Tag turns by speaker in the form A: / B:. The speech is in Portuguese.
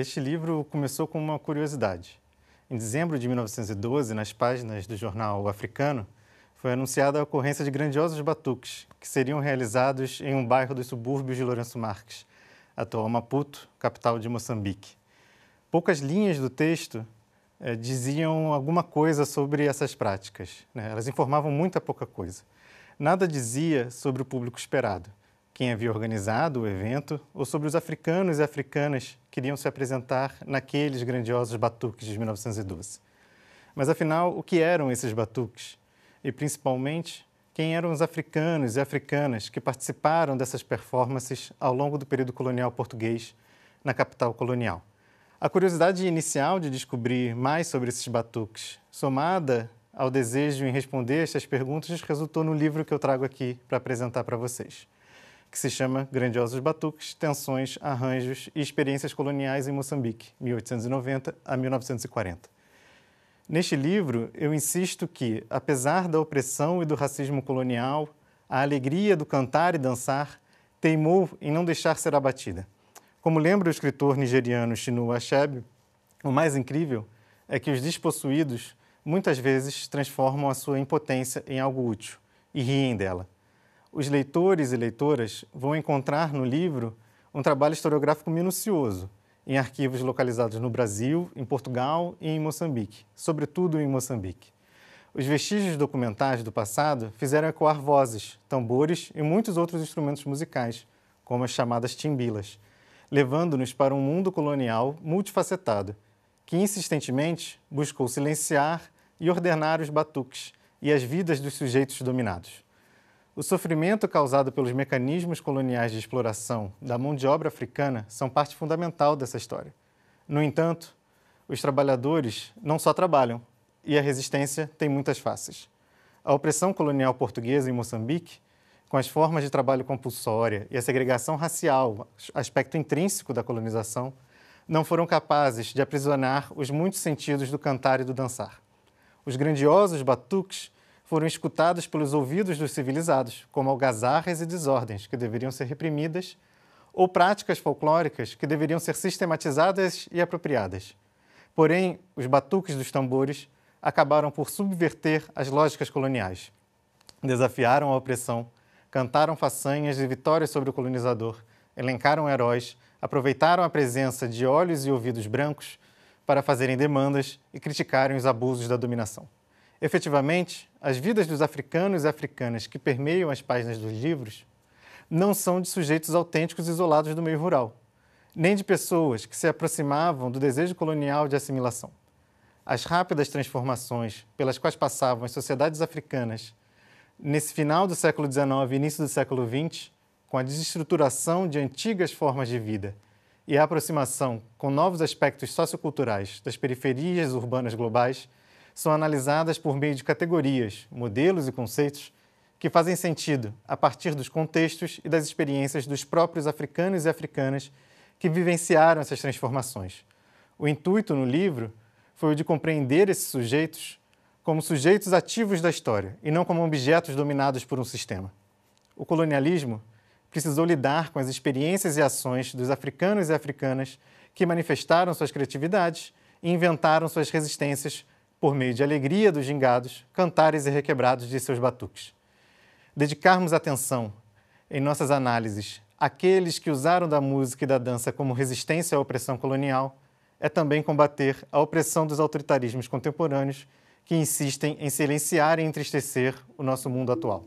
A: este livro começou com uma curiosidade. Em dezembro de 1912, nas páginas do jornal O Africano, foi anunciada a ocorrência de grandiosos batuques que seriam realizados em um bairro dos subúrbios de Lourenço Marques, atual Maputo, capital de Moçambique. Poucas linhas do texto diziam alguma coisa sobre essas práticas, né? Elas informavam muita pouca coisa. Nada dizia sobre o público esperado, quem havia organizado o evento, ou sobre os africanos e africanas que iriam se apresentar naqueles grandiosos batuques de 1912. Mas, afinal, o que eram esses batuques? E, principalmente, quem eram os africanos e africanas que participaram dessas performances ao longo do período colonial português na capital colonial? A curiosidade inicial de descobrir mais sobre esses batuques, somada ao desejo em responder estas perguntas, resultou no livro que eu trago aqui para apresentar para vocês, que se chama Grandiosos Batuques, Tensões, Arranjos e Experiências Coloniais em Moçambique, 1890 a 1940. Neste livro, eu insisto que, apesar da opressão e do racismo colonial, a alegria do cantar e dançar teimou em não deixar ser abatida. Como lembra o escritor nigeriano Chinua Achebe, o mais incrível é que os despossuídos muitas vezes transformam a sua impotência em algo útil e riem dela. Os leitores e leitoras vão encontrar no livro um trabalho historiográfico minucioso, em arquivos localizados no Brasil, em Portugal e em Moçambique, sobretudo em Moçambique. Os vestígios documentais do passado fizeram ecoar vozes, tambores e muitos outros instrumentos musicais, como as chamadas timbilas, levando-nos para um mundo colonial multifacetado, que insistentemente buscou silenciar e ordenar os batuques e as vidas dos sujeitos dominados. O sofrimento causado pelos mecanismos coloniais de exploração da mão de obra africana são parte fundamental dessa história. No entanto, os trabalhadores não só trabalham, e a resistência tem muitas faces. A opressão colonial portuguesa em Moçambique, com as formas de trabalho compulsória e a segregação racial, aspecto intrínseco da colonização, não foram capazes de aprisionar os muitos sentidos do cantar e do dançar. Os grandiosos batuques foram escutados pelos ouvidos dos civilizados, como algazarras e desordens que deveriam ser reprimidas, ou práticas folclóricas que deveriam ser sistematizadas e apropriadas. Porém, os batuques dos tambores acabaram por subverter as lógicas coloniais. Desafiaram a opressão, cantaram façanhas de vitórias sobre o colonizador, elencaram heróis, aproveitaram a presença de olhos e ouvidos brancos para fazerem demandas e criticarem os abusos da dominação. Efetivamente, as vidas dos africanos e africanas que permeiam as páginas dos livros não são de sujeitos autênticos isolados do meio rural, nem de pessoas que se aproximavam do desejo colonial de assimilação. As rápidas transformações pelas quais passavam as sociedades africanas nesse final do século XIX e início do século XX, com a desestruturação de antigas formas de vida e a aproximação com novos aspectos socioculturais das periferias urbanas globais, são analisadas por meio de categorias, modelos e conceitos que fazem sentido a partir dos contextos e das experiências dos próprios africanos e africanas que vivenciaram essas transformações. O intuito no livro foi o de compreender esses sujeitos como sujeitos ativos da história e não como objetos dominados por um sistema. O colonialismo precisou lidar com as experiências e ações dos africanos e africanas que manifestaram suas criatividades e inventaram suas resistências por meio de alegria dos gingados, cantares e requebrados de seus batuques. Dedicarmos atenção, em nossas análises, àqueles que usaram da música e da dança como resistência à opressão colonial é também combater a opressão dos autoritarismos contemporâneos que insistem em silenciar e entristecer o nosso mundo atual.